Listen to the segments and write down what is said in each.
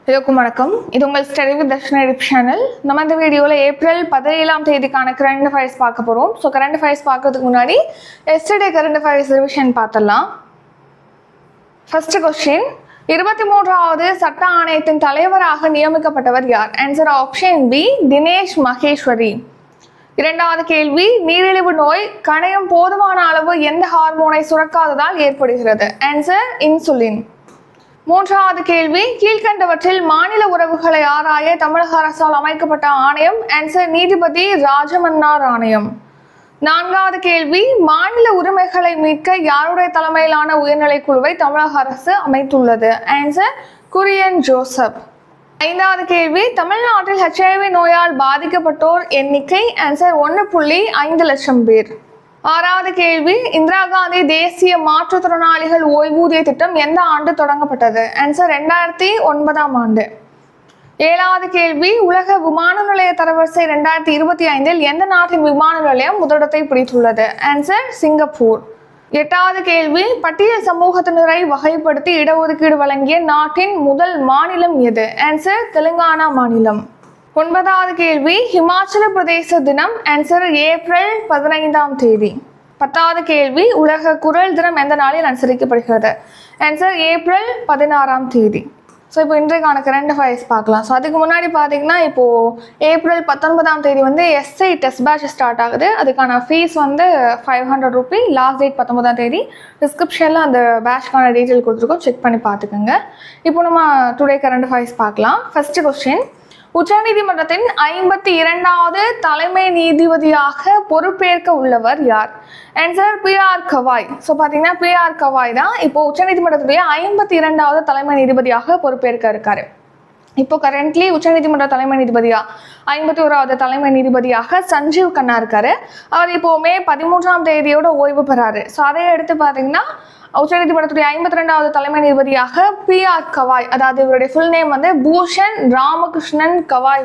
எல்லோருக்கும் வணக்கம். இது உங்கள் study with Darshana YouTube channel. நம்ம இந்த வீடியோவில் ஏப்ரல் 17ஆம் தேதிக்கான கரண்ட் அஃபேர்ஸ் பார்க்க போகிறோம். ஸோ கரண்ட் அஃபேர்ஸ் பார்க்கறதுக்கு முன்னாடி எஸ்டர்டே கரண்ட் அஃபேர்ஸ் ரிவிஷன் பார்த்துடலாம். ஃபர்ஸ்ட் கொஸ்டின், 23வது சட்ட ஆணையத்தின் தலைவராக நியமிக்கப்பட்டவர் யார்? Answer option B, Dinesh Maheshwari. இரண்டாவது கேள்வி, நீரிழிவு நோய் கணையம் போதுமான அளவு எந்த ஹார்மோனை சுரக்காததால் ஏற்படுகிறது? Answer insulin. மூன்றாவது கேள்வி, கீழ்கண்டவற்றில் மாநில உறவுகளை ஆராய தமிழக அரசால் அமைக்கப்பட்ட ஆணையம்? ஆன்சர் நீதிபதி ராஜமன்னார் ஆணையம். நான்காவது கேள்வி, மாநில உரிமைகளை மீட்க யாருடைய தலைமையிலான உயர்நிலை குழுவை தமிழக அரசு அமைத்துள்ளது? ஆன்சர் குரியன் ஜோசப். ஐந்தாவது கேள்வி, தமிழ்நாட்டில் HIV நோயால் பாதிக்கப்பட்டோர் எண்ணிக்கை? ஆன்சர் 1.5 லட்சம் பேர். ஆறாவது கேள்வி, இந்திரா காந்தி தேசிய மாற்றுத்திறனாளிகள் ஓய்வூதிய திட்டம் எந்த ஆண்டு தொடங்கப்பட்டது? ஆன்சர் 2009ஆம் ஆண்டு. ஏழாவது கேள்வி, உலக விமான நிலைய தரவரிசை 2025இல் எந்த நாட்டின் விமான நிலையம் முதலிடத்தை பிடித்துள்ளது? Answer Singapore. எட்டாவது கேள்வி, பட்டியல் சமூகத்தினரை வகைப்படுத்தி இடஒதுக்கீடு வழங்கிய நாட்டின் முதல் மாநிலம் எது? ஆன்சர் தெலுங்கானா மாநிலம். ஒன்பதாவது கேள்வி, ஹிமாச்சல பிரதேச தினம்? ஆன்சர் ஏப்ரல் 15ஆம் தேதி. பத்தாவது கேள்வி, உலக குரல் தினம் எந்த நாளில் அனுசரிக்கப்படுகிறது? ஆன்சர் ஏப்ரல் 16ஆம் தேதி. ஸோ இப்போ இன்றைக்கான கரண்ட் அஃபேர்ஸ் பார்க்கலாம். ஸோ அதுக்கு முன்னாடி பார்த்தீங்கன்னா இப்போது ஏப்ரல் 19ஆம் தேதி எஸ்ஐ டெஸ்ட் பேட்ச் ஸ்டார்ட் ஆகுது. அதுக்கான ஃபீஸ் 500 ரூபி. லாஸ்ட் டேட் 19ஆம் தேதி. டிஸ்கிரிப்ஷனில் அந்த பேட்ச்க்கான டீட்டெயில் கொடுத்துருக்கோம், செக் பண்ணி பார்த்துக்கோங்க. இப்போ நம்ம டுடே கரண்ட் அஃபேர்ஸ் பார்க்கலாம். ஃபர்ஸ்ட் கொஸ்டின், உச்சநீதிமன்றத்தின் 52வது தலைமை நீதிபதியாக பொறுப்பேற்க உள்ளவர் யார்? Answer PR Gavai. ஸோ பார்த்தீங்கன்னா PR கவாய் தான் இப்போ உச்சநீதிமன்றத்துடைய 52வது தலைமை நீதிபதியாக பொறுப்பேற்க இருக்காரு. இப்போ கரண்ட்லி உச்சநீதிமன்ற தலைமை நீதிபதியா 51வது தலைமை நீதிபதியாக சஞ்சீவ் கண்ணா இருக்காரு. அவர் இப்போ மே 13ஆம் தேதியோட ஓய்வு பெறாரு. ஸோ அதை எடுத்து பார்த்தீங்கன்னா உச்சநீதிமன்றத்துடைய 52வது தலைமை நீதிபதியாக PR கவாய், அதாவது இவருடைய ஃபுல் நேம் பூஷன் ராமகிருஷ்ணன் கவாய்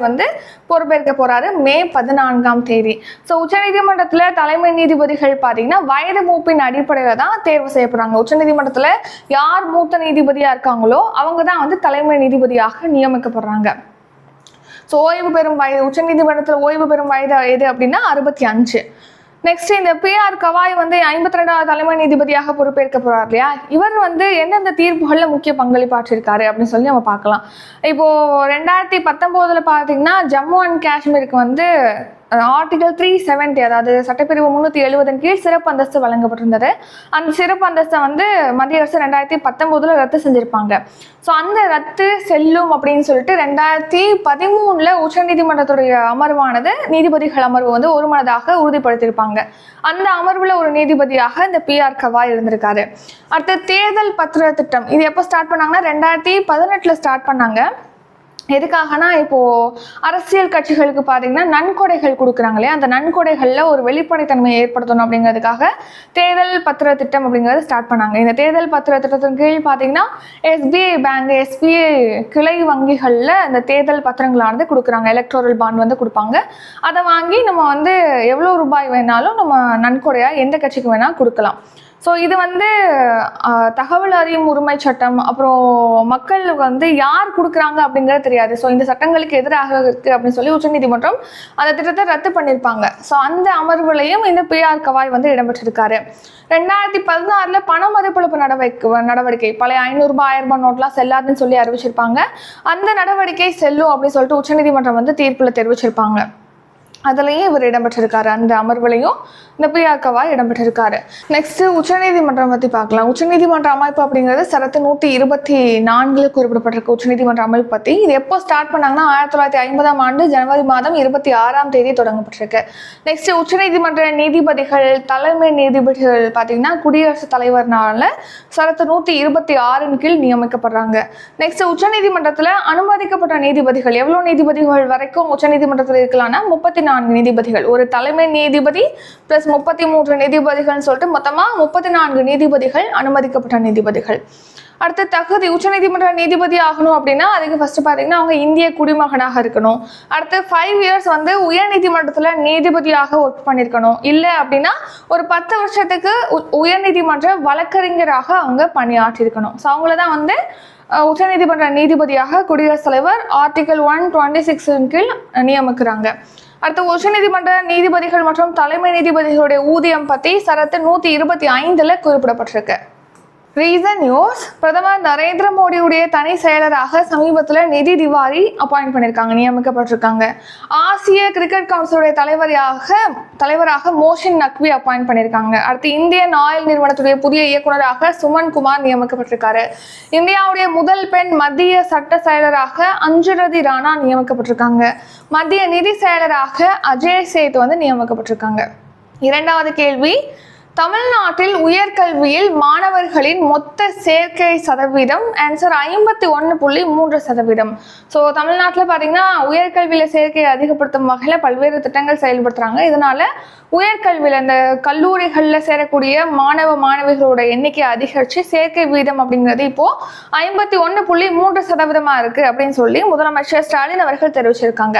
பொறுப்பேற்க போறாரு மே 14ஆம் தேதி. ஸோ உச்சநீதிமன்றத்தில் தலைமை நீதிபதிகள் பார்த்தீங்கன்னா வயது மூப்பின் அடிப்படையில் தான் தேர்வு செய்யப்படுறாங்க. உச்சநீதிமன்றத்தில் யார் மூத்த நீதிபதியா இருக்காங்களோ அவங்க தான் தலைமை நீதிபதியாக நியமிக்கப்படுறாங்க. ஸோ ஓய்வு பெறும் வயது, உச்சநீதிமன்றத்தில் ஓய்வு பெறும் வயது எது அப்படின்னா 65. நெக்ஸ்ட், இந்த PR கவாய் 52வது தலைமை நீதிபதியாக பொறுப்பேற்க போறார் இல்லையா, இவர் எந்தெந்த தீர்ப்புகளில் முக்கிய பங்களிப்பாற்றிருக்காரு அப்படின்னு சொல்லி நம்ம பார்க்கலாம். இப்போ 2019 பார்த்தீங்கன்னா ஜம்மு அண்ட் காஷ்மீருக்கு ஆர்டிகல் 370, அதாவது சட்டப்பிரிவு 370 கீழ் சிறப்பு அந்தஸ்து வழங்கப்பட்டிருந்தது. அந்த சிறப்பு அந்தஸ்தை மத்திய அரசு 2019 ரத்து செஞ்சிருப்பாங்க. ஸோ அந்த ரத்து செல்லும் அப்படின்னு சொல்லிட்டு 2013 உச்சநீதிமன்றத்துடைய அமர்வானது நீதிபதிகள் அமர்வு ஒருமனதாக உறுதிப்படுத்தியிருப்பாங்க. அந்த அமர்வுல ஒரு நீதிபதியாக இந்த PR கவாய் இருந்திருக்காரு. அடுத்து தேர்தல் பத்திர திட்டம், இது எப்போ ஸ்டார்ட் பண்ணாங்கன்னா 2018 ஸ்டார்ட் பண்ணாங்க. எதுக்காகனா இப்போ அரசியல் கட்சிகளுக்கு பார்த்தீங்கன்னா நன்கொடைகள் கொடுக்குறாங்க இல்லையா, அந்த நன்கொடைகளில் ஒரு வெளிப்படைத்தன்மையை ஏற்படுத்தணும் அப்படிங்கிறதுக்காக தேர்தல் பத்திர திட்டம் அப்படிங்கிறது ஸ்டார்ட் பண்ணாங்க. இந்த தேர்தல் பத்திர திட்டத்தின் கீழ் பார்த்தீங்கன்னா SBI பேங்க், SBI கிளை வங்கிகளில் இந்த தேர்தல் பத்திரங்களானது கொடுக்குறாங்க. எலக்ட்ரல் பாண்ட் கொடுப்பாங்க. அதை வாங்கி நம்ம எவ்வளோ ரூபாய் வேணாலும் நம்ம நன்கொடையாக எந்த கட்சிக்கு வேணாலும் கொடுக்கலாம். ஸோ இது தகவல் அறியும் உரிமை சட்டம், அப்புறம் மக்களுக்கு யார் கொடுக்குறாங்க அப்படிங்கிறது தெரியாது. ஸோ இந்த சட்டங்களுக்கு எதிராக இருக்குது அப்படின்னு சொல்லி உச்சநீதிமன்றம் அந்த திட்டத்தை ரத்து பண்ணியிருப்பாங்க. ஸோ அந்த அமர்வுலையும் இந்த PR கவாய் இடம்பெற்றிருக்காரு. 2016 பண மதிப்பிழப்பு நடவடிக்கை பழைய 500 ரூபாய் 1000 ரூபாய் நோட்லாம் செல்லாதுன்னு சொல்லி அறிவிச்சிருப்பாங்க. அந்த நடவடிக்கை செல்லும் அப்படின்னு சொல்லிட்டு உச்சநீதிமன்றம் தீர்ப்பில் தெரிவிச்சிருப்பாங்க. அதுலேயும் இவர் இடம்பெற்றிருக்காரு. அந்த அமர்வுலையும் இந்த PR கவாய் இடம்பெற்றிருக்காரு. நெக்ஸ்ட், உச்சநீதிமன்றம் பற்றி பார்க்கலாம். உச்சநீதிமன்ற அமைப்பு அப்படிங்கிறது சரத்து 124 குறிப்பிடப்பட்டிருக்கு. உச்சநீதிமன்ற அமைப்பு பற்றி இது எப்போ ஸ்டார்ட் பண்ணாங்கன்னா 1950ஆம் ஆண்டு ஜனவரி மாதம் 26ஆம் தேதி தொடங்கப்பட்டிருக்கு. நெக்ஸ்ட், உச்சநீதிமன்ற நீதிபதிகள், தலைமை நீதிபதிகள் பார்த்தீங்கன்னா குடியரசுத் தலைவர்னால சரத்து 126 கீழ் நியமிக்கப்படுறாங்க. நெக்ஸ்ட், உச்சநீதிமன்றத்தில் அனுமதிக்கப்பட்ட நீதிபதிகள் எவ்வளோ நீதிபதிகள் வரைக்கும் உச்சநீதிமன்றத்தில் இருக்கலாம்னா 34 நீதிபதிகள். ஒரு தலைமை நீதிபதி பிளஸ் 33 நீதிபதிகள்னு சொல்லிட்டு மொத்தமாக 34 நீதிபதிகள் அனுமதிக்கப்பட்ட நீதிபதிகள். அடுத்த தகுதி, உச்சநீதிமன்ற நீதிபதி ஆகணும் அப்படின்னா அதுக்கு ஃபர்ஸ்ட் பார்த்தீங்கன்னா அவங்க இந்திய குடிமகனாக இருக்கணும். அடுத்து 5 இயர்ஸ் உயர் நீதிமன்றத்தில் நீதிபதியாக ஒர்க் பண்ணியிருக்கணும். இல்லை அப்படின்னா ஒரு 10 வருஷத்துக்கு உயர்நீதிமன்ற வழக்கறிஞராக அவங்க பணியாற்றிருக்கணும். ஸோ அவங்கள தான் உச்சநீதிமன்ற நீதிபதியாக குடியரசுத் தலைவர் ஆர்டிகல் 126 கீழ் நியமிக்கிறாங்க. அடுத்து உச்சநீதிமன்ற நீதிபதிகள் மற்றும் தலைமை நீதிபதிகளுடைய ஊதியம் பற்றி சரத்து 125 குறிப்பிடப்பட்டிருக்கு. ரீசன் நியூஸ், பிரதமர் நரேந்திர மோடியுடைய தனி செயலராக சமீபத்தில் நிதி திவாரி அப்பாயிண்ட் பண்ணியிருக்காங்க, நியமிக்கப்பட்டிருக்காங்க. ஆசிய கிரிக்கெட் கவுன்சிலுடைய தலைவராக மோஷின் நக்வி அப்பாயிண்ட் பண்ணியிருக்காங்க. அடுத்து இந்தியன் ஆயில் நிறுவனத்துடைய புதிய இயக்குநராக சுமன் குமார் நியமிக்கப்பட்டிருக்காரு. இந்தியாவுடைய முதல் பெண் மத்திய சட்ட செயலராக அஞ்சுரதி ராணா நியமிக்கப்பட்டிருக்காங்க. மத்திய நிதி செயலராக அஜய் சேத் நியமிக்கப்பட்டிருக்காங்க. இரண்டாவது கேள்வி, தமிழ்நாட்டில் உயர்கல்வியில் மாணவர்களின் மொத்த சேர்க்கை சதவீதம் ஆன்சர் 51.3%. ஸோ தமிழ்நாட்டில் பார்த்தீங்கன்னா உயர்கல்வியில் சேர்க்கையை அதிகப்படுத்தும் வகையில் பல்வேறு திட்டங்கள் செயல்படுத்துகிறாங்க. இதனால உயர்கல்வியில் இந்த கல்லூரிகளில் சேரக்கூடிய மாணவிகளோட எண்ணிக்கை அதிகரித்து சேர்க்கை வீதம் அப்படிங்கிறது இப்போது 51.3% இருக்குது அப்படின்னு சொல்லி முதலமைச்சர் ஸ்டாலின் அவர்கள் தெரிவிச்சிருக்காங்க.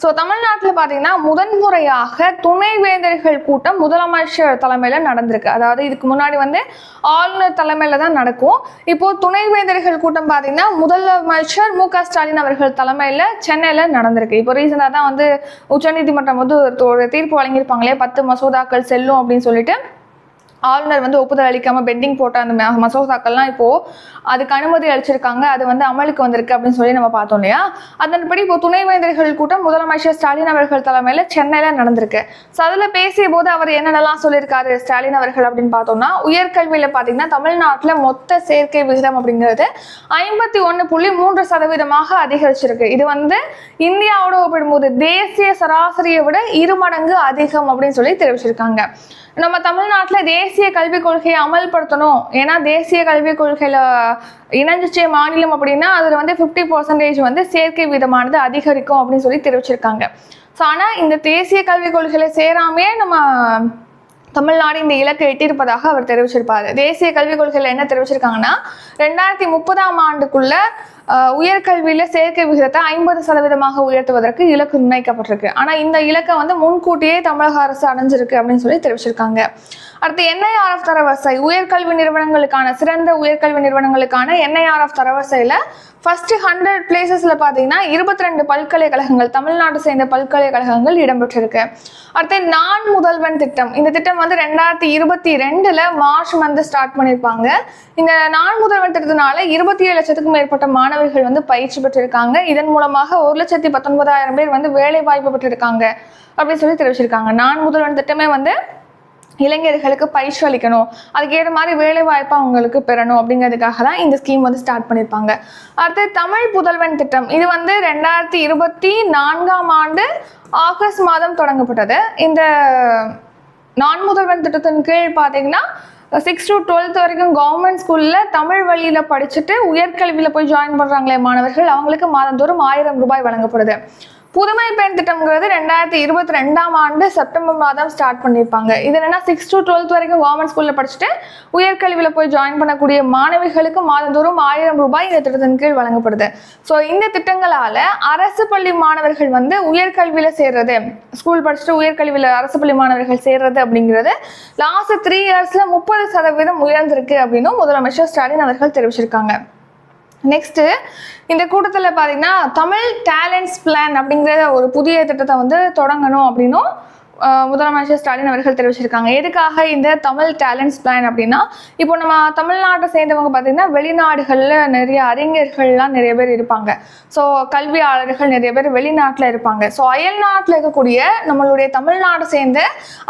ஸோ தமிழ்நாட்டில் பார்த்தீங்கன்னா முதன்முறையாக துணைவேந்தர்கள் கூட்டம் முதலமைச்சர் தலைமையில் நடந்திருக்கு. அதாவது இதுக்கு முன்னாடி ஆளுநர் தலைமையில் தான் நடக்கும். இப்போது துணைவேந்தர்கள் கூட்டம் பார்த்தீங்கன்னா முதலமைச்சர் மு.க. ஸ்டாலின் அவர்கள் தலைமையில் சென்னையில் நடந்திருக்கு. இப்போ ரீசெண்டாக தான் உச்சநீதிமன்றம் ஒரு தீர்ப்பு வழங்கியிருப்பாங்களே 10 மசோதாக்கள் செல்லும் அப்படின்னு சொல்லிட்டு ஆளுநர் ஒப்புதல் அளிக்காமல் பெண்டிங் போட்ட அந்த மசோதாக்கள்லாம் இப்போது அதுக்கு அனுமதி அளிச்சிருக்காங்க. அது அமலுக்கு வந்திருக்கு அப்படின்னு சொல்லி நம்ம பார்த்தோம் இல்லையா. அதன்படி இப்போ துணைவேந்தர்கள் கூட்டம் முதலமைச்சர் ஸ்டாலின் அவர்கள் தலைமையில் சென்னையில் நடந்திருக்கு. ஸோ அதில் பேசிய போது அவர் என்னென்னலாம் சொல்லியிருக்காரு ஸ்டாலின் அவர்கள் அப்படின்னு பார்த்தோம்னா, உயர்கல்வியில் பார்த்தீங்கன்னா தமிழ்நாட்டில் மொத்த சேர்க்கை விகிதம் அப்படிங்கிறது 51.3% அதிகரிச்சிருக்கு. இது இந்தியாவோட ஒப்பிடும்போது தேசிய சராசரியை விட 2 மடங்கு அதிகம் அப்படின்னு சொல்லி தெரிவிச்சிருக்காங்க. நம்ம தமிழ்நாட்டில் தேசிய கல்விக் கொள்கையை அமல்படுத்தணும். ஏன்னா தேசிய கல்விக் கொள்கையில் இணைஞ்சிச்சே மாநிலம் அப்படின்னா அதில் 50% சேர்க்கை வீதமானது அதிகரிக்கும் அப்படின்னு சொல்லி தெரிவிச்சிருக்காங்க. ஸோ ஆனால் இந்த தேசிய கல்விக் கொள்கையில சேராமே நம்ம தமிழ்நாடு இந்த இலக்கை எட்டியிருப்பதாக அவர் தெரிவிச்சிருப்பாரு. தேசிய கல்விக் கொள்கையில் என்ன தெரிவிச்சிருக்காங்கன்னா 2030ஆம் ஆண்டுக்குள்ள உயர்கல்வியில் சேர்க்கை விகிதத்தை 50% உயர்த்துவதற்கு இலக்கு நிர்ணயிக்கப்பட்டிருக்கு. ஆனால் இந்த இலக்கை முன்கூட்டியே தமிழக அரசு அடைஞ்சிருக்கு அப்படின்னு சொல்லி தெரிவிச்சிருக்காங்க. அடுத்து NIRF தரவரிசை, உயர்கல்வி நிறுவனங்களுக்கான சிறந்த உயர்கல்வி நிறுவனங்களுக்கான NIRF தரவரிசையில் ஃபர்ஸ்ட் 100 பிளேசஸ்ல பார்த்தீங்கன்னா 22 பல்கலைக்கழகங்கள், தமிழ்நாடு சேர்ந்த பல்கலைக்கழகங்கள் இடம்பெற்றிருக்கு. அடுத்து நான் முதல்வன் திட்டம், இந்த திட்டம் 2022 மார்ச் ஸ்டார்ட் பண்ணியிருப்பாங்க. இந்த நான் முதல்வன் திட்டத்தினால 27 லட்சத்துக்கும் மேற்பட்ட மாணவர்கள் பயிற்சி பெற்றிருக்காங்க. இதன் மூலமாக 1,19,000 பேர் வேலை வாய்ப்பு பெற்றிருக்காங்க அப்படின்னு சொல்லி தெரிவிச்சிருக்காங்க. நான் முதல்வன் திட்டமே இளைஞர்களுக்கு பயிற்சி அளிக்கணும், அதுக்கேற்ற மாதிரி வேலை வாய்ப்பு அவங்களுக்கு பெறணும் அப்படிங்கிறதுக்காக தான் இந்த ஸ்கீம் ஸ்டார்ட் பண்ணியிருப்பாங்க. அடுத்து தமிழ் புதல்வன் திட்டம், இது 2024ஆம் ஆண்டு ஆகஸ்ட் மாதம் தொடங்கப்பட்டது. இந்த நான் முதல்வன் திட்டத்தின் கீழ் பார்த்தீங்கன்னா 6 to 12 வரைக்கும் கவர்மெண்ட் ஸ்கூலில் தமிழ் வழியில் படிச்சுட்டு உயர்கல்வியில் போய் ஜாயின் பண்ணுறாங்களே மாணவர்கள், அவங்களுக்கு மாதந்தோறும் 1000 ரூபாய் வழங்கப்படுது. புதுமை பெண் திட்டம்ங்கிறது 2022ஆம் ஆண்டு செப்டம்பர் மாதம் ஸ்டார்ட் பண்ணியிருப்பாங்க. இது என்னன்னா 6 to 12 வரைக்கும் கவர்மெண்ட் ஸ்கூலில் படிச்சுட்டு உயர்கல்வியில் போய் ஜாயின் பண்ணக்கூடிய மாணவிகளுக்கு மாதந்தோறும் 1000 ரூபாய் இந்த திட்டத்தின் கீழ் வழங்கப்படுது. ஸோ இந்த திட்டங்களால் அரசு பள்ளி மாணவர்கள் உயர்கல்வியில் சேர்றது, ஸ்கூல் படிச்சுட்டு உயர்கல்வியில் அரசு பள்ளி மாணவர்கள் சேர்றது அப்படிங்கிறது லாஸ்ட் 3 இயர்ஸ்ல 30% உயர்ந்திருக்கு அப்படின்னு முதலமைச்சர் ஸ்டாலின் அவர்கள் தெரிவிச்சிருக்காங்க. நெக்ஸ்ட் இந்த கூட்டத்தில் பார்த்தீங்கன்னா தமிழ் டேலண்ட்ஸ் பிளான் அப்படிங்கிற ஒரு புதிய திட்டத்தை தொடங்கணும் அப்படின்னும் முதலமைச்சர் ஸ்டாலின் அவர்கள் தெரிவிச்சிருக்காங்க. எதுக்காக இந்த தமிழ் டேலண்ட்ஸ் பிளான் அப்படின்னா, இப்போ நம்ம தமிழ்நாட்டை சேர்ந்தவங்க பார்த்தீங்கன்னா வெளிநாடுகளில் நிறைய அறிஞர்கள்லாம் நிறைய பேர் இருப்பாங்க. ஸோ கல்வியாளர்கள் நிறைய பேர் வெளிநாட்டில் இருப்பாங்க. ஸோ அயல் நாட்டில் இருக்கக்கூடிய நம்மளுடைய தமிழ்நாட்டை சேர்ந்த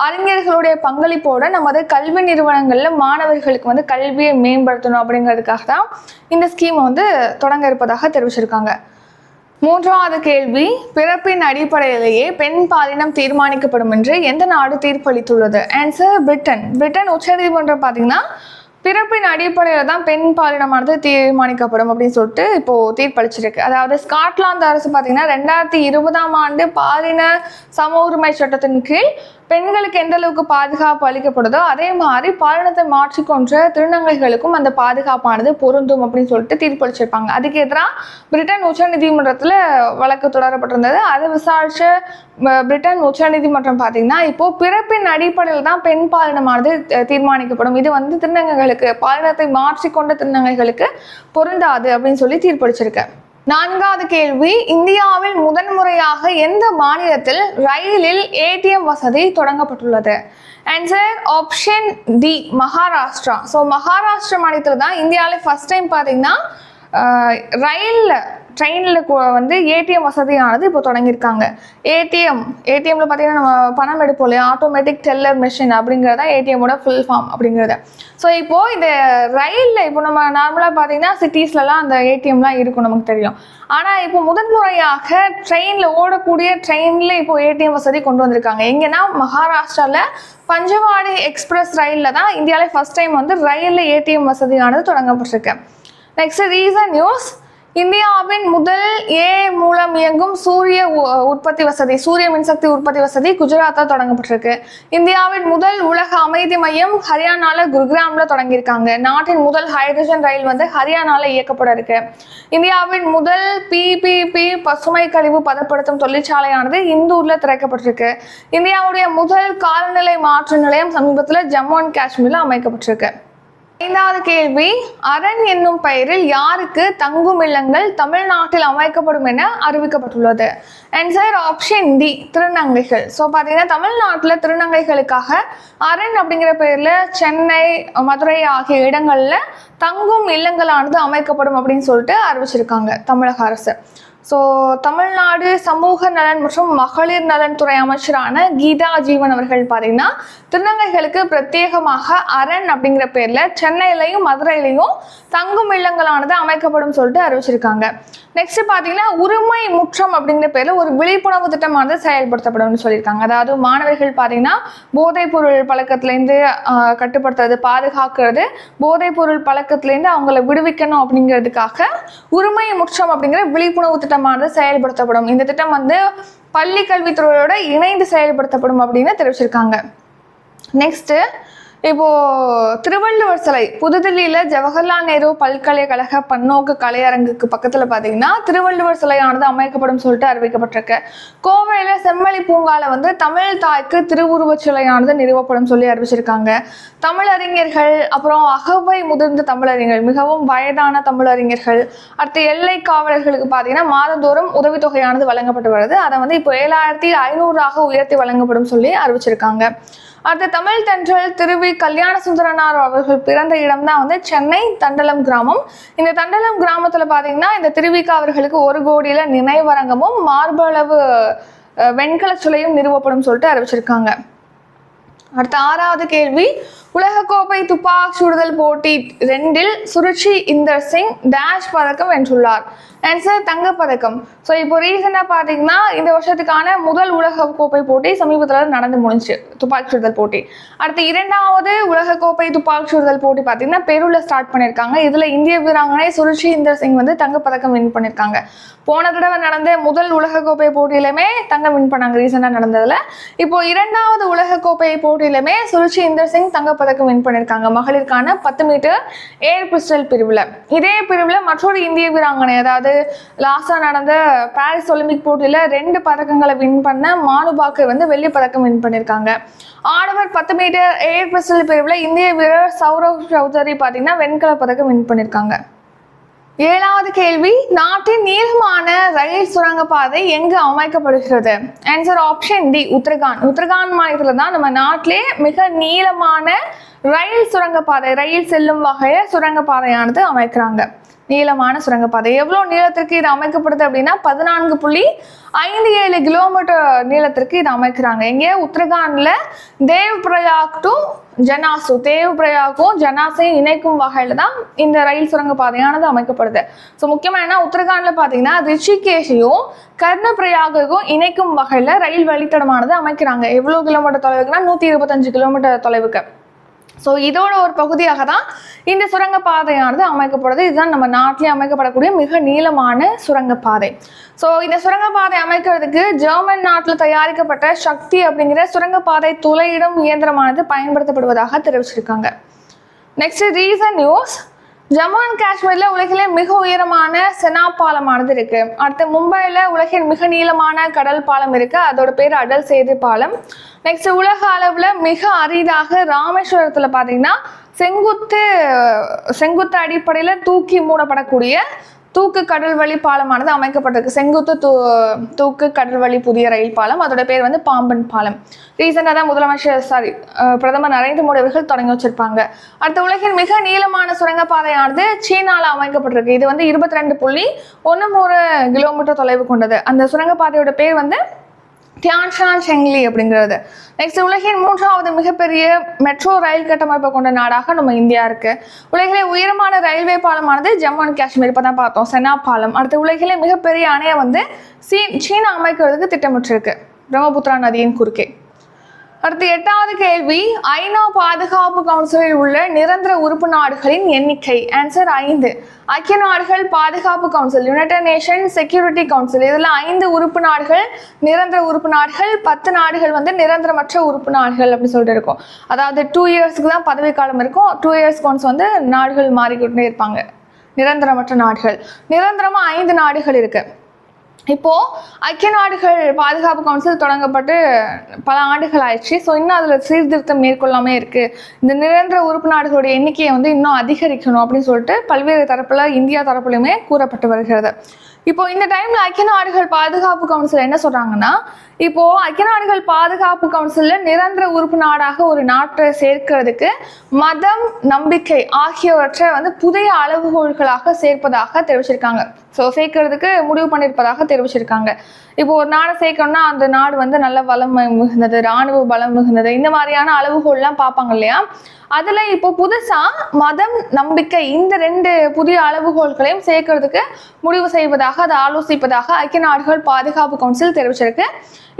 அறிஞர்களுடைய பங்களிப்போடு நமது கல்வி நிறுவனங்களில் மாணவர்களுக்கு கல்வியை மேம்படுத்தணும் அப்படிங்கிறதுக்காக தான் இந்த ஸ்கீமை தொடங்க இருப்பதாக தெரிவிச்சிருக்காங்க. மூன்றாவது கேள்வி, பிறப்பின் அடிப்படையிலேயே பெண் பாலினம் தீர்மானிக்கப்படும் என்று எந்த நாடு தீர்ப்பளித்துள்ளது? Answer Britain. பிரிட்டன் உச்சநீதிமன்றம் பார்த்தீங்கன்னா பிறப்பின் அடிப்படையில் தான் பெண் பாலினமானது தீர்மானிக்கப்படும் அப்படின்னு சொல்லிட்டு இப்போது தீர்ப்பளிச்சிருக்கு. அதாவது ஸ்காட்லாந்து அரசு பார்த்தீங்கன்னா 2020ஆம் ஆண்டு பாலின சம உரிமை சட்டத்தின் கீழ் பெண்களுக்கு எந்த அளவுக்கு பாதுகாப்பு அளிக்கப்படுதோ அதே மாதிரி பாலினத்தை மாற்றிக்கொன்ற திருநங்கைகளுக்கும் அந்த பாதுகாப்பானது பொருந்தும் அப்படின்னு சொல்லிட்டு தீர்ப்பளிச்சிருப்பாங்க. அதுக்கு எதிராக பிரிட்டன் உச்சநீதிமன்றத்தில் வழக்கு தொடரப்பட்டிருந்தது. அதை விசாரிச்ச பிரிட்டன் உச்சநீதிமன்றம் பார்த்தீங்கன்னா இப்போ பிறப்பின் அடிப்படையில் தான் பெண் பாலினமானது தீர்மானிக்கப்படும், இது வந்து திருநங்கைகளுக்கு பாலினத்தை மாற்றிக்கொண்ட திருநங்கைகளுக்கு பொருந்தாது அப்படின்னு சொல்லி தீர்ப்பளிச்சிருக்கு. 4வது கேள்வி, இந்தியாவில் முதன்முறையாக எந்த மாநிலத்தில் ரயிலில் ஏடிஎம் வசதி தொடங்கப்பட்டுள்ளது? Answer option D, Maharashtra. So Maharashtra மாநிலத்தில் தான் இந்தியாவில் ஃபர்ஸ்ட் டைம் பார்த்தீங்கன்னா ட்ரெயினில் வந்து ஏடிஎம் வசதியானது இப்போ தொடங்கியிருக்காங்க. ஏடிஎம்ல பார்த்தீங்கன்னா நம்ம பணம் எடுப்போம் இல்லையா, ஆட்டோமேட்டிக் டெல்லர் மெஷின் அப்படிங்கிறத ஏடிஎம்மோட ஃபுல் ஃபார்ம் அப்படிங்கிறது. ஸோ இப்போது இந்த ரயிலில் இப்போ நம்ம நார்மலாக பார்த்தீங்கன்னா சிட்டிஸ்லலாம் அந்த ஏடிஎம்லாம் இருக்கும் நமக்கு தெரியும். ஆனால் இப்போ முதன்முறையாக ஓடக்கூடிய ட்ரெயினில் இப்போ ஏடிஎம் வசதி கொண்டு வந்திருக்காங்க. எங்கன்னா மகாராஷ்டிராவில் பஞ்சவாடி எக்ஸ்பிரஸ் ரயிலில் தான் இந்தியாவிலே ஃபர்ஸ்ட் டைம் வந்து ரயிலில் ஏடிஎம் வசதியானது தொடங்கப்பட்டிருக்கு. நெக்ஸ்ட் ரீசன் நியூஸ், இந்தியாவின் முதல் மூலம் இயங்கும் சூரிய மின்சக்தி உற்பத்தி வசதி குஜராத்தில் தொடங்கப்பட்டிருக்கு. இந்தியாவின் முதல் உலக அமைதி மையம் ஹரியானால குருகிராமில் தொடங்கியிருக்காங்க. நாட்டின் முதல் ஹைட்ரஜன் ரயில் வந்து ஹரியானால இயக்கப்பட இருக்கு. இந்தியாவின் முதல் பிபிபி பசுமை கழிவு பதப்படுத்தும் தொழிற்சாலையானது இந்தூர்ல திறக்கப்பட்டிருக்கு. இந்தியாவுடைய முதல் காலநிலை மாற்று நிலையம் சமீபத்தில் ஜம்மு அண்ட் காஷ்மீர்ல அமைக்கப்பட்டிருக்கு. 5வது கேள்வி, அரண் என்னும் பெயரில் யாருக்கு தங்கும் இல்லங்கள் தமிழ்நாட்டில் அமைக்கப்படும் என அறிவிக்கப்பட்டுள்ளது? ஆன்சர் ஆப்ஷன் டி, திருநங்கைகள். ஸோ பார்த்தீங்கன்னா தமிழ்நாட்டில் திருநங்கைகளுக்காக அரண் அப்படிங்கிற பெயரில் சென்னை, மதுரை ஆகிய இடங்களில் தங்கும் இல்லங்களானது அமைக்கப்படும் அப்படின்னு சொல்லிட்டு அறிவிச்சிருக்காங்க தமிழக அரசு. ஸோ தமிழ்நாடு சமூக நலன் மற்றும் மகளிர் நலன் துறை அமைச்சரான கீதா ஜீவன் அவர்கள் பார்த்தீங்கன்னா திருநங்கைகளுக்கு பிரத்யேகமாக அரண் அப்படிங்கிற பேரில் சென்னையிலையும் மதுரையிலையும் தங்கும் இல்லங்களானது அமைக்கப்படும் சொல்லிட்டு அறிவிச்சிருக்காங்க. நெக்ஸ்ட் பார்த்தீங்கன்னா உரிமை முற்றம் அப்படிங்கிற பேரில் ஒரு விழிப்புணர்வு திட்டமானது செயல்படுத்தப்படும் சொல்லியிருக்காங்க. அதாவது மாணவர்கள் பார்த்தீங்கன்னா போதைப் பொருள் பழக்கத்துலேருந்து கட்டுப்படுத்துறது, பாதுகாக்கிறது, போதைப் பொருள் பழக்கத்துலேருந்து அவங்கள விடுவிக்கணும் அப்படிங்கிறதுக்காக உரிமை முற்றம் அப்படிங்கிற விழிப்புணர்வு திட்டமானது செயல்படுத்தப்படும். இந்த திட்டம் வந்து பள்ளி கல்வித்துறையோட இணைந்து செயல்படுத்தப்படும் அப்படின்னு தெரிவிச்சிருக்காங்க. நெக்ஸ்ட் இப்போ திருவள்ளுவர் சிலை புதுதில்லியில ஜவஹர்லால் நேரு பல்கலைக்கழக பன்னோக்கு கலையரங்குக்கு பக்கத்துல பாத்தீங்கன்னா திருவள்ளுவர் சிலையானது அமைக்கப்படும் சொல்லிட்டு அறிவிக்கப்பட்டிருக்கு. கோவையில செம்மொழி பூங்கால வந்து தமிழ் தாய்க்கு திருவுருவ சிலையானது நிறுவப்படும் சொல்லி அறிவிச்சிருக்காங்க. தமிழறிஞர்கள், அப்புறம் அகவை முதிர்ந்த தமிழறிஞர்கள், மிகவும் வயதான தமிழறிஞர்கள், அடுத்து எல்லை காவலர்களுக்கு பார்த்தீங்கன்னா மாதந்தோறும் உதவித்தொகையானது வழங்கப்பட்டு வருது. அதை வந்து இப்போ 7500 உயர்த்தி வழங்கப்படும் சொல்லி அறிவிச்சிருக்காங்க. அடுத்த தமிழ் தென்றல் திருவி கல்யாண சுந்தரனார் அவர்கள் பிறந்த இடம் தான் வந்து சென்னை தண்டலம் கிராமம். இந்த தண்டலம் கிராமத்தில் பார்த்தீங்கன்னா இந்த திருவிக்கா அவர்களுக்கு 1 கோடியில நினைவரங்கமும் மார்பளவு வெண்கல சிலையும் நிறுவப்படும் சொல்லிட்டு அறிவிச்சிருக்காங்க. அடுத்த 6வது கேள்வி, உலகக்கோப்பை துப்பாக்கி சுடுதல் போட்டி 2இல் சுருச்சி இந்தர் சிங் டேஷ் பதக்கம் வென்றுள்ளார். ஆன்சர் தங்கப்பதக்கம். ஸோ இப்போ ரீசெண்டாக பார்த்தீங்கன்னா இந்த வருஷத்துக்கான முதல் உலகக்கோப்பை போட்டி சமீபத்தில் நடந்து முடிஞ்சு துப்பாக்கி சுடுதல் போட்டி. அடுத்து 2வது உலகக்கோப்பை துப்பாக்கி சுடுதல் போட்டி பார்த்தீங்கன்னா பெருவில் ஸ்டார்ட் பண்ணியிருக்காங்க. இதில் இந்திய வீராங்கனை சுருச்சி இந்தர் சிங் வந்து தங்கப்பதக்கம் வின் பண்ணியிருக்காங்க. போன தடவை நடந்த முதல் உலகக்கோப்பை போட்டியிலுமே தங்கம் வின் பண்ணாங்க ரீசெண்டாக நடந்ததில். இப்போ 2வது உலகக்கோப்பை போட்டியிலுமே சுருச்சி இந்தர் சிங் தங்கப்பதக்கம் வின் பண்ணியிருக்காங்க மகளிருக்கான 10 மீட்டர் ஏர் பிஸ்டல் பிரிவில். இதே பிரிவில் மற்றொரு இந்திய வீராங்கனை, அதாவது லாஸ்டா நடந்த பாரிஸ் ஒலிம்பிக் போட்டியில 2 பதக்கங்களை வின் பண்ண மானுபாக்கு வந்து வெள்ளி பதக்கம் வின் பண்ணியிருக்காங்க. ஆடவர் 10 மீட்டர் ஏர் பிஸ்டல் பிரிவில் இந்திய வீரர் சௌரவ் சௌத்ரி பார்த்தீங்கன்னா வெண்கல பதக்கம் வின் பண்ணியிருக்காங்க. 7வது கேள்வி, நாட்டின் நீளமான ரயில் சுரங்கப்பாதை எங்கு அமைக்கப்படுகிறது? ஆன்சர் ஆப்ஷன் டி, உத்தரகாண்ட் மாநிலத்தில் தான் நம்ம நாட்டிலே மிக நீளமான ரயில் சுரங்கப்பாதை, ரயில் செல்லும் வகையில் சுரங்கப்பாதையானது அமைக்கிறாங்க. நீளமான சுரங்கப்பாதை எவ்வளோ நீளத்திற்கு இது அமைக்கப்படுது அப்படின்னா 14.57 கிலோமீட்டர் நீளத்திற்கு இது அமைக்கிறாங்க. இங்கே உத்தரகாண்ட்ல தேவ் பிரயாக் டு ஜனாசு, தேவ்பிரயாகும் ஜனாசையும் இணைக்கும் வகையில தான் இந்த ரயில் சுரங்கப்பாதையானது அமைக்கப்படுது. ஸோ முக்கியமாக என்ன, உத்தரகாண்ட்ல பார்த்தீங்கன்னா ரிஷிகேஷையும் கர்ணப்பிரயாகையும் இணைக்கும் வகையில் ரயில் வழித்தடமானது அமைக்கிறாங்க. எவ்வளோ கிலோமீட்டர் தொலைவுக்குன்னா 125 கிலோமீட்டர் தொலைவுக்கு. ஸோ இதோட ஒரு பகுதியாக தான் இந்த சுரங்கப்பாதையானது அமைக்கப்படுது. இதுதான் நம்ம நாட்டிலே அமைக்கப்படக்கூடிய மிக நீளமான சுரங்கப்பாதை. ஸோ இந்த சுரங்கப்பாதை அமைக்கிறதுக்கு ஜெர்மன் நாட்டில் தயாரிக்கப்பட்ட சக்தி அப்படிங்கிற சுரங்கப்பாதை துளையிடும் இயந்திரமானது பயன்படுத்தப்படுவதாக தெரிவிச்சிருக்காங்க. Next recent news, Jammu and காஷ்மீர்ல உலகிலே மிக உயரமான செனாப் பாலமானது இருக்கு. அடுத்து மும்பைல உலகின் மிக நீளமான கடல் பாலம் இருக்கு, அதோட பேர் அடல் சேது பாலம். நெக்ஸ்ட் உலக அளவுல மிக அரிதாக ராமேஸ்வரத்துல பாத்தீங்கன்னா செங்குத்து அடிப்படையில தூக்கி மூடப்படக்கூடிய தூக்கு கடல் வழி பாலமானது அமைக்கப்பட்டிருக்கு. செங்குத்து தூக்கு கடல் வழி புதிய ரயில் பாலம், அதோட பேர் வந்து பாம்பன் பாலம். ரீசெண்டாக தான் பிரதமர் நரேந்திர மோடி அவர்கள் தொடங்கி வச்சிருப்பாங்க. அடுத்த உலகின் மிக நீளமான சுரங்கப்பாதையானது சீனால அமைக்கப்பட்டிருக்கு. இது வந்து 22.13 கிலோமீட்டர் தொலைவு கொண்டது. அந்த சுரங்கப்பாதையோட பேர் வந்து தியான்ஷான் ஷெங்லி அப்படிங்கிறது. நெக்ஸ்ட் உலகின் 3வது மிகப்பெரிய மெட்ரோ ரயில் கட்டமைப்பை கொண்ட நாடாக நம்ம இந்தியா இருக்கு. உலகிலே உயரமான ரயில்வே பாலமானது ஜம்மு அண்ட் காஷ்மீர் இப்பதான் பார்த்தோம், செனாப் பாலம். அடுத்து உலகிலே மிகப்பெரிய அணையை வந்து சீனா அமைக்கிறதுக்கு திட்டமிட்டிருக்கு பிரம்மபுத்திரா நதியின் குறுக்கே. அடுத்து 8வது கேள்வி, ஐநா பாதுகாப்பு கவுன்சிலில் உள்ள நிரந்தர உறுப்பு நாடுகளின் எண்ணிக்கை. ஆன்சர் 5. ஐக்கிய நாடுகள் பாதுகாப்பு council, United nation security council, இதில் 5 உறுப்பு நாடுகள் நிரந்தர உறுப்பு நாடுகள், 10 நாடுகள் வந்து நிரந்தரமற்ற உறுப்பு நாடுகள் அப்படின்னு சொல்லிட்டு இருக்கும். அதாவது 2 இயர்ஸ்க்கு தான் பதவிக்காலம் இருக்கும். 2 இயர்ஸ்க்கு ஒன்ஸ் வந்து நாடுகள் மாறிக்கிட்டே இருப்பாங்க. நிரந்தரமற்ற நாடுகள், நிரந்தரமா 5 நாடுகள் இருக்கு. இப்போ ஐக்கிய நாடுகள் பாதுகாப்பு கவுன்சில் தொடங்கப்பட்டு பல ஆண்டுகள் ஆயிடுச்சு. ஸோ இன்னும் அதில் சீர்திருத்தம் மேற்கொள்ளாமே இருக்கு. இந்த நிரந்தர உறுப்பு நாடுகளுடைய எண்ணிக்கையை வந்து இன்னும் அதிகரிக்கணும் அப்படின்னு சொல்லிட்டு பல்வேறு தரப்புல இந்தியா தரப்புலையுமே கூறப்பட்டு வருகிறது. இப்போ இந்த டைம்ல ஐக்கிய நாடுகள் பாதுகாப்பு கவுன்சில் என்ன சொல்றாங்கன்னா, இப்போ ஐக்கிய நாடுகள் பாதுகாப்பு கவுன்சில்ல நிரந்தர உறுப்பு நாடாக ஒரு நாட்டை சேர்க்கிறதுக்கு மதம், நம்பிக்கை ஆகியவற்றை வந்து புதிய அளவுகோல்களாக சேர்ப்பதாக தெரிவிச்சிருக்காங்க. ஸோ சேர்க்கறதுக்கு முடிவு பண்ணியிருப்பதாக தெரிவிச்சிருக்காங்க. இப்போ ஒரு நாடை சேர்க்கணும்னா அந்த நாடு வந்து நல்ல வளம் மிகுந்தது, இராணுவ பலம் மிகுந்தது, இந்த மாதிரியான அளவுகோல்லாம் பார்ப்பாங்க இல்லையா. அதுல இப்போ புதுசா மதம், நம்பிக்கை இந்த 2 புதிய அளவுகோல்களையும் சேர்க்கறதுக்கு முடிவு செய்வதாக, அதை ஆலோசிப்பதாக ஐக்கிய நாடுகள் பாதுகாப்பு கவுன்சில் தெரிவிச்சிருக்கு.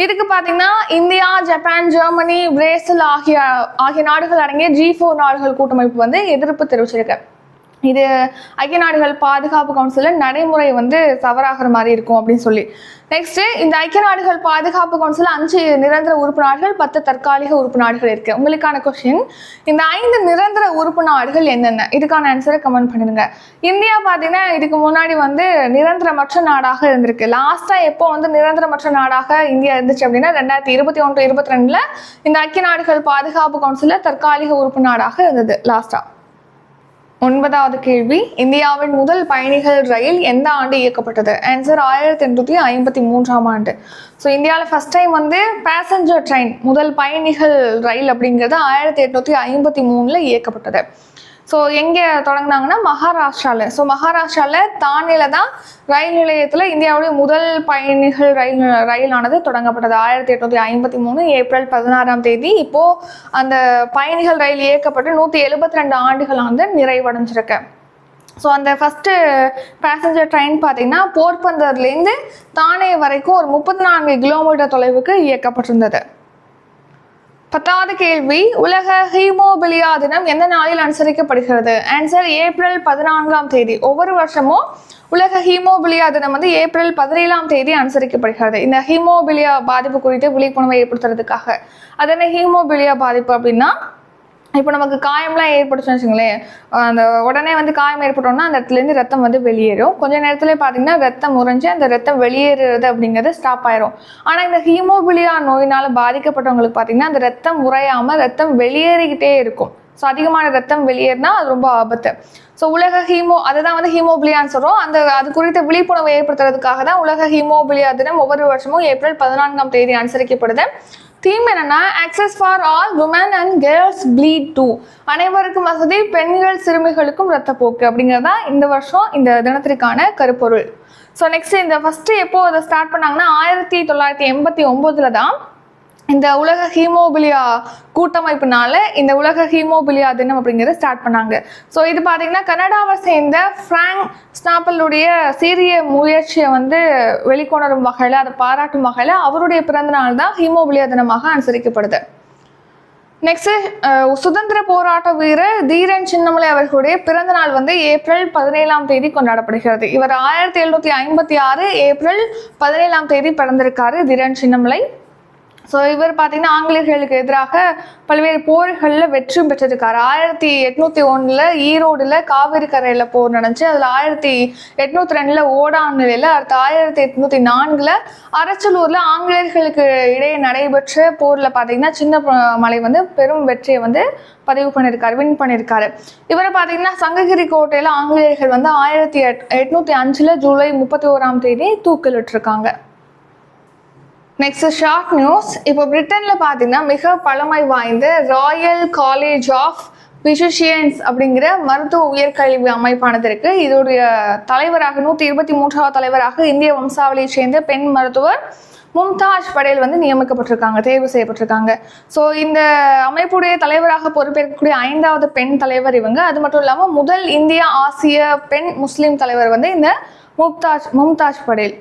இதுக்கு பாத்தீங்கன்னா இந்தியா, ஜப்பான், ஜெர்மனி, பிரேசில் ஆகிய நாடுகள் அடங்கிய G4 நாடுகள் கூட்டமைப்பு வந்து எதிர்ப்பு தெரிவிச்சிருக்கு. இது ஐக்கிய நாடுகள் பாதுகாப்பு கவுன்சில்ல நடைமுறை வந்து தவறாகிற மாதிரி இருக்கும் அப்படின்னு சொல்லி. நெக்ஸ்ட், இந்த ஐக்கிய நாடுகள் பாதுகாப்பு கவுன்சில் 5 நிரந்தர உறுப்பு நாடுகள், 10 தற்காலிக உறுப்பு நாடுகள் இருக்கு. உங்களுக்கான கொஸ்டின், இந்த 5 நிரந்தர உறுப்பு நாடுகள் என்னென்ன? இதுக்கான ஆன்சரை கமெண்ட் பண்ணிடுங்க. இந்தியா பாத்தீங்கன்னா இதுக்கு முன்னாடி வந்து நிரந்தரமற்ற நாடாக இருந்திருக்கு. லாஸ்டா எப்போ வந்து நிரந்தரமற்ற நாடாக இந்தியா இருந்துச்சு அப்படின்னா 2021-22 இந்த ஐக்கிய நாடுகள் பாதுகாப்பு கவுன்சில்ல தற்காலிக உறுப்பு நாடாக இருந்தது லாஸ்டா. 9வது கேள்வி, இந்தியாவின் முதல் பயணிகள் ரயில் எந்த ஆண்டு இயக்கப்பட்டது? ஆன்சர் 1853ஆம் ஆண்டு. ஸோ இந்தியாவில் ஃபர்ஸ்ட் டைம் வந்து பேசஞ்சர் ட்ரெயின், முதல் பயணிகள் ரயில் அப்படிங்கிறது 1853 இயக்கப்பட்டது. ஸோ எங்கே தொடங்கினாங்கன்னா மகாராஷ்டிராவில். ஸோ மகாராஷ்டிராவில் தானேல தான் ரயில் நிலையத்தில் இந்தியாவுடைய முதல் பயணிகள் ரயிலானது தொடங்கப்பட்டது 1853 ஏப்ரல் 16ஆம் தேதி. இப்போது அந்த பயணிகள் ரயில் இயக்கப்பட்டு 172 ஆண்டுகளானது நிறைவடைஞ்சிருக்கு. ஸோ அந்த ஃபஸ்ட்டு பேசஞ்சர் ட்ரெயின் பார்த்தீங்கன்னா போர்பந்தர்லேருந்து தானே வரைக்கும் ஒரு 34 கிலோமீட்டர் தொலைவுக்கு இயக்கப்பட்டிருந்தது. 10வது கேள்வி, உலக ஹீமோபிலியா தினம் எந்த நாளில் அனுசரிக்கப்படுகிறது? ஆன்சர் ஏப்ரல் 14ஆம் தேதி. ஒவ்வொரு வருஷமும் உலக ஹீமோபிலியா தினம் வந்து ஏப்ரல் 17ஆம் தேதி அனுசரிக்கப்படுகிறது. இந்த ஹீமோபிலியா பாதிப்பு குறித்து விழிப்புணர்வை ஏற்படுத்துறதுக்காக. அது என்ன ஹீமோபிலியா பாதிப்பு அப்படின்னா, இப்போ நமக்கு காயம்லாம் ஏற்படுச்சுன்னு வச்சுங்களேன், அந்த உடனே வந்து காயம் ஏற்பட்டோம்னா அந்த இடத்துலேருந்து ரத்தம் வந்து வெளியேறும். கொஞ்சம் நேரத்துல பார்த்தீங்கன்னா ரத்தம் உறைஞ்சு அந்த ரத்தம் வெளியேறுறது அப்படிங்கிறது ஸ்டாப் ஆயிரும். ஆனால் இந்த ஹீமோபிலியா நோயினால் பாதிக்கப்பட்டவங்களுக்கு பார்த்தீங்கன்னா அந்த ரத்தம் உறையாமல் ரத்தம் வெளியேறிக்கிட்டே இருக்கும். ஸோ அதிகமான ரத்தம் வெளியேறினா அது ரொம்ப ஆபத்து. ஸோ உலக அதுதான் வந்து ஹீமோபிலியான்னு சொல்கிறோம். அது குறித்த விழிப்புணர்வை ஏற்படுத்துறதுக்காக தான் உலக ஹீமோபிலியா தினம் ஒவ்வொரு வருஷமும் ஏப்ரல் 14ஆம் தேதி அனுசரிக்கப்படுது. தீம் என்னன்னா, access for all women and girls plead too, அனைவருக்கும் வசதி, பெண்கள் சிறுமிகளுக்கும் ரத்தப்போக்கு அப்படிங்கிறது தான் இந்த வருஷம் இந்த தினத்திற்கான கருப்பொருள். ஸோ நெக்ஸ்ட், இந்த ஃபஸ்ட்டு எப்போ அதை ஸ்டார்ட் பண்ணாங்கன்னா 1989 தான் இந்த உலக ஹீமோபிலியா கூட்டமைப்புனால இந்த உலக ஹீமோபிலியா தினம் அப்படிங்கிறத ஸ்டார்ட் பண்ணாங்க. ஸோ இது பார்த்தீங்கன்னா கனடாவை சேர்ந்த ஃப்ராங்க் ஸ்னாப்பலுடைய சீரிய முயற்சியை வந்து வெளிக்கொணரும் வகையில், அதை பாராட்டும் வகையில் அவருடைய பிறந்த நாள் தான் ஹீமோபிலியா தினமாக அனுசரிக்கப்படுது. நெக்ஸ்ட் சுதந்திர போராட்ட வீரர் தீரன் சின்னமலை அவர்களுடைய பிறந்த நாள் வந்து ஏப்ரல் 17ஆம் தேதி கொண்டாடப்படுகிறது. இவர் 1756 ஏப்ரல் 17ஆம் தேதி பிறந்திருக்காரு தீரன் சின்னமலை. ஸோ இவர் பார்த்தீங்கன்னா ஆங்கிலேயர்களுக்கு எதிராக பல்வேறு போர்களில் வெற்றி பெற்றிருக்காரு. 1801 ஈரோடுல காவிரி கரையில் போர் நடந்துச்சு. அதில் 1802 ஓடான் நிலையில், அடுத்து 1804 அரச்சலூர்ல ஆங்கிலேயர்களுக்கு இடையே நடைபெற்ற போர்ல பார்த்தீங்கன்னா சின்ன மலை வந்து பெரும் வெற்றியை வந்து பதிவு பண்ணியிருக்காரு, வின் பண்ணியிருக்காரு. இவரை பார்த்தீங்கன்னா சங்ககிரி கோட்டையில் ஆங்கிலேயர்கள் வந்து 1805 ஜூலை 31ஆம் தேதி தூக்கிலிட்டிருக்காங்க. Next short news. இப்போ பிரிட்டனில் பார்த்தீங்கன்னா மிக பழமை வாய்ந்த ராயல் காலேஜ் ஆஃப் பிசிஷியன்ஸ் அப்படிங்கிற மருத்துவ உயர்கல்வி அமைப்பானது இருக்கு. இதோடைய தலைவராக 123வது தலைவராக இந்திய வம்சாவளியை சேர்ந்த பெண் மருத்துவர் மும்தாஜ் படேல் வந்து நியமிக்கப்பட்டிருக்காங்க, தேர்வு செய்யப்பட்டிருக்காங்க. ஸோ இந்த அமைப்புடைய தலைவராக பொறுப்பேற்கக்கூடிய 5வது பெண் தலைவர் இவங்க. அது மட்டும் இல்லாமல் முதல் இந்திய ஆசிய பெண் முஸ்லீம் தலைவர் வந்து இந்த மும்தாஜ் படேல்.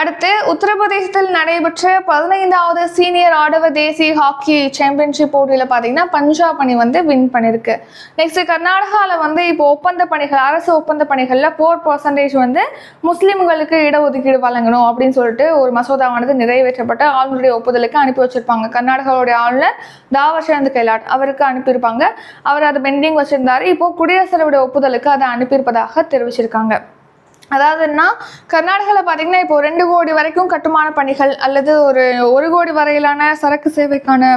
அடுத்து உத்தரப்பிரதேசத்தில் நடைபெற்ற 15வது சீனியர் ஆடவர் தேசிய ஹாக்கி சாம்பியன்ஷிப் போட்டியில் பார்த்தீங்கன்னா பஞ்சாப் அணி வந்து வின் பண்ணியிருக்கு. நெக்ஸ்ட் கர்நாடகாவில் வந்து இப்போ ஒப்பந்த பணிகள், அரசு ஒப்பந்த பணிகளில் 4% வந்து முஸ்லீம்களுக்கு இடஒதுக்கீடு வழங்கணும் அப்படின்னு சொல்லிட்டு ஒரு மசோதாவானது நிறைவேற்றப்பட்ட ஆளுநருடைய ஒப்புதலுக்கு அனுப்பி வச்சிருப்பாங்க. கர்நாடகாவுடைய ஆளுநர் தாவர் சந்த் கெலாட் அவருக்கு அனுப்பியிருப்பாங்க. அவர் அதை பெண்டிங் வச்சிருந்தாரு. இப்போ குடியரசுத் தலைவருடைய ஒப்புதலுக்கு அதை அனுப்பியிருப்பதாக தெரிவிச்சிருக்காங்க. அதாவதுன்னா கர்நாடகாவில் பார்த்தீங்கன்னா இப்போ 2 கோடி வரைக்கும் கட்டுமான பணிகள் அல்லது ஒரு 1 கோடி வரையிலான சரக்கு சேவைக்கான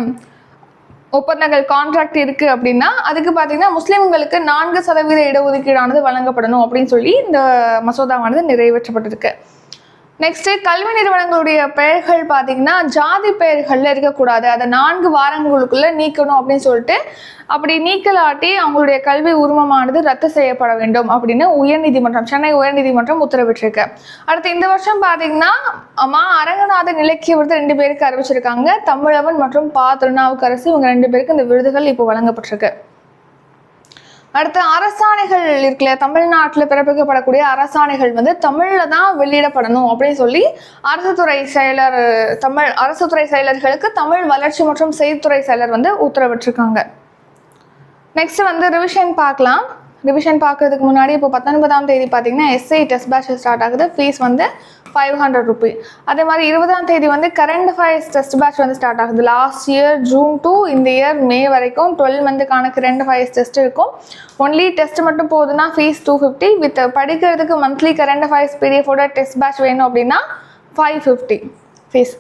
ஒப்பந்தங்கள் கான்ட்ராக்ட் இருக்கு அப்படின்னா அதுக்கு பார்த்தீங்கன்னா முஸ்லீம்களுக்கு 4% இடஒதுக்கீடானது வழங்கப்படணும் அப்படின்னு சொல்லி இந்த மசோதாவானது நிறைவேற்றப்பட்டிருக்கு. நெக்ஸ்ட் கல்வி நிறுவனங்களுடைய பெயர்கள் பார்த்தீங்கன்னா ஜாதி பெயர்கள்ல இருக்கக்கூடாது, அதை 4 வாரங்களுக்குள்ள நீக்கணும் அப்படின்னு சொல்லிட்டு, அப்படி நீக்கலாட்டி அவங்களுடைய கல்வி உரிமமானது ரத்து செய்யப்பட வேண்டும் அப்படின்னு உயர்நீதிமன்றம், சென்னை உயர்நீதிமன்றம் உத்தரவிட்டிருக்கு. அடுத்து இந்த வருஷம் பார்த்தீங்கன்னா அரங்கநாதன் இலக்கிய விருது 2 பேருக்கு அறிவிச்சிருக்காங்க. தமிழவன் மற்றும் பா. திருநாவுக்கரசு இவங்க 2 பேருக்கு இந்த விருதுகள் இப்போ வழங்கப்பட்டிருக்கு. அடுத்து அரசாணைகள் இருக்குல்ல, தமிழ்நாட்டில் பிறப்பிக்கப்படக்கூடிய அரசாணைகள் வந்து தமிழில் தான் வெளியிடப்படணும் அப்படின்னு சொல்லி அரசு துறை செயலர்களுக்கு தமிழ் வளர்ச்சி மற்றும் செய்தித்துறை செயலர் வந்து உத்தரவிட்டிருக்காங்க. நெக்ஸ்ட் வந்து ரிவிஷன் பார்க்கலாம். ரிவிஷன் பார்க்கறதுக்கு முன்னாடி இப்போ 19ஆம் தேதி பார்த்தீங்கன்னா எஸ்ஐ டெஸ்ட் பேட்ச் ஸ்டார்ட் ஆகுது. ஃபீஸ் வந்து 500 ரூபீ. அதே மாதிரி 20ஆம் தேதி வந்து கரண்ட் அஃபேர்ஸ் டெஸ்ட் பேட்ச் வந்து ஸ்டார்ட் ஆகுது. லாஸ்ட் இயர் ஜூன் டு இந்த இயர் மே வரைக்கும் 12 மந்த்துக்கான கரண்ட் அஃபேர்ஸ் டெஸ்ட் இருக்கும். ஒன்லி டெஸ்ட் மட்டும் போகுதுன்னா ஃபீஸ் 250. வித் படிக்கிறதுக்கு மந்த்லி கரண்ட் அஃபேர்ஸ் பிடிஎஃபோட டெஸ்ட் பேட்ச் வேணும் அப்படின்னா 550 ஃபீஸ்.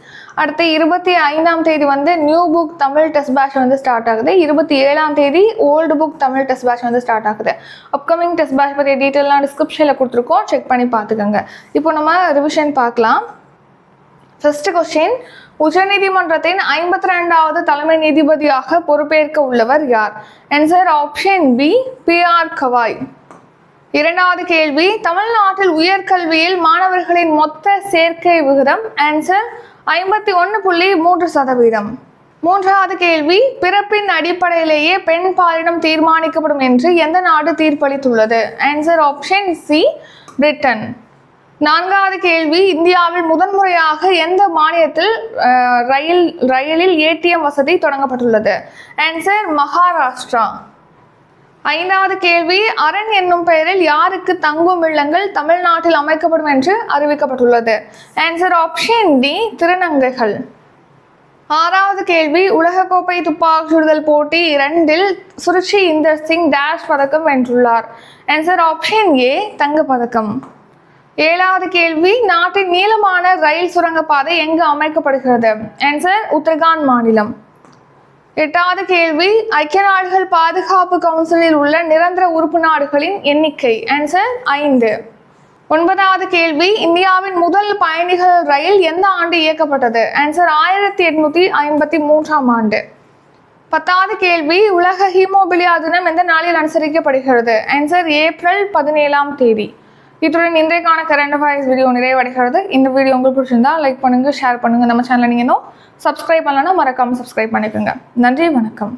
அடுத்து 25ஆம் தேதி வந்து new book Tamil test batch வந்து ஸ்டார்ட் ஆகுது. 27ஆம் தேதி old book Tamil test batch வந்து ஸ்டார்ட் ஆகுது. அப்கமிங் டெஸ்ட் பேட்ச் பற்றிய டீட்டெயிலாம் டிஸ்கிரிப்ஷனில் கொடுத்துருக்கோம், செக் பண்ணி பார்த்துக்கோங்க. இப்போ நம்ம ரிவிஷன் பார்க்கலாம். ஃபர்ஸ்ட் கொஸ்டின், உச்சநீதிமன்றத்தின் 52வது தலைமை நீதிபதியாக பொறுப்பேற்க உள்ளவர் யார்? Answer option B, B R. Gavai. 2வது கேள்வி, தமிழ்நாட்டில் உயர்கல்வியில் மாணவர்களின் மொத்த சேர்க்கை விகிதம்? ஆன்சர் 51.3%. 3வது கேள்வி, பிறப்பின் அடிப்படையிலேயே பெண் பாலினம் தீர்மானிக்கப்படும் என்று எந்த நாடு தீர்ப்பளித்துள்ளது? Answer option C, Britain. 4வது கேள்வி, இந்தியாவில் முதன்முறையாக எந்த மாநிலத்தில் ரயிலில் ஏடிஎம் வசதி தொடங்கப்பட்டுள்ளது? ஆன்சர் மகாராஷ்டிரா. 5வது கேள்வி, அரண் என்னும் பெயரில் யாருக்கு தங்கும் இல்லங்கள் தமிழ்நாட்டில் அமைக்கப்படும் என்று அறிவிக்கப்பட்டுள்ளது? ஆன்சர் ஆப்ஷன் டி, திருநங்கைகள். 6வது கேள்வி, உலகக்கோப்பை துப்பாக்கி சுடுதல் போட்டி 2இல் சுருச்சி இந்தர் சிங் டேஷ் பதக்கம் வென்றுள்ளார்? ஆன்சர் ஆப்ஷன் ஏ, தங்கப்பதக்கம். 7வது கேள்வி, நாட்டின் நீளமான ரயில் சுரங்கப்பாதை எங்கு அமைக்கப்படுகிறது? ஆன்சர் உத்தரகாண்ட் மாநிலம். 8வது கேள்வி, ஐக்கிய நாடுகள் பாதுகாப்பு கவுன்சிலில் உள்ள நிரந்தர உறுப்பு நாடுகளின் எண்ணிக்கை? ஆன்சர் 5. 9வது கேள்வி, இந்தியாவின் முதல் பயணிகள் ரயில் எந்த ஆண்டு இயக்கப்பட்டது? ஆன்சர் 1853ஆம் ஆண்டு. 10வது கேள்வி, உலக ஹீமோபிலியா தினம் எந்த நாளில் அனுசரிக்கப்படுகிறது? ஆன்சர் ஏப்ரல் 17ஆம் தேதி. இத்துடன் இன்றைக்கான கரண்ட் அஃபேர்ஸ் வீடியோ நிறைவடைகிறது. இந்த வீடியோ உங்களுக்கு பிடிச்சிருந்தா லைக் பண்ணுங்க, ஷேர் பண்ணுங்க. நம்ம சேனலை நீங்க இன்னும் சப்ஸ்கிரைப் பண்ணலன்னா மறக்காம சப்ஸ்கிரைப் பண்ணிக்கோங்க. நன்றி, வணக்கம்.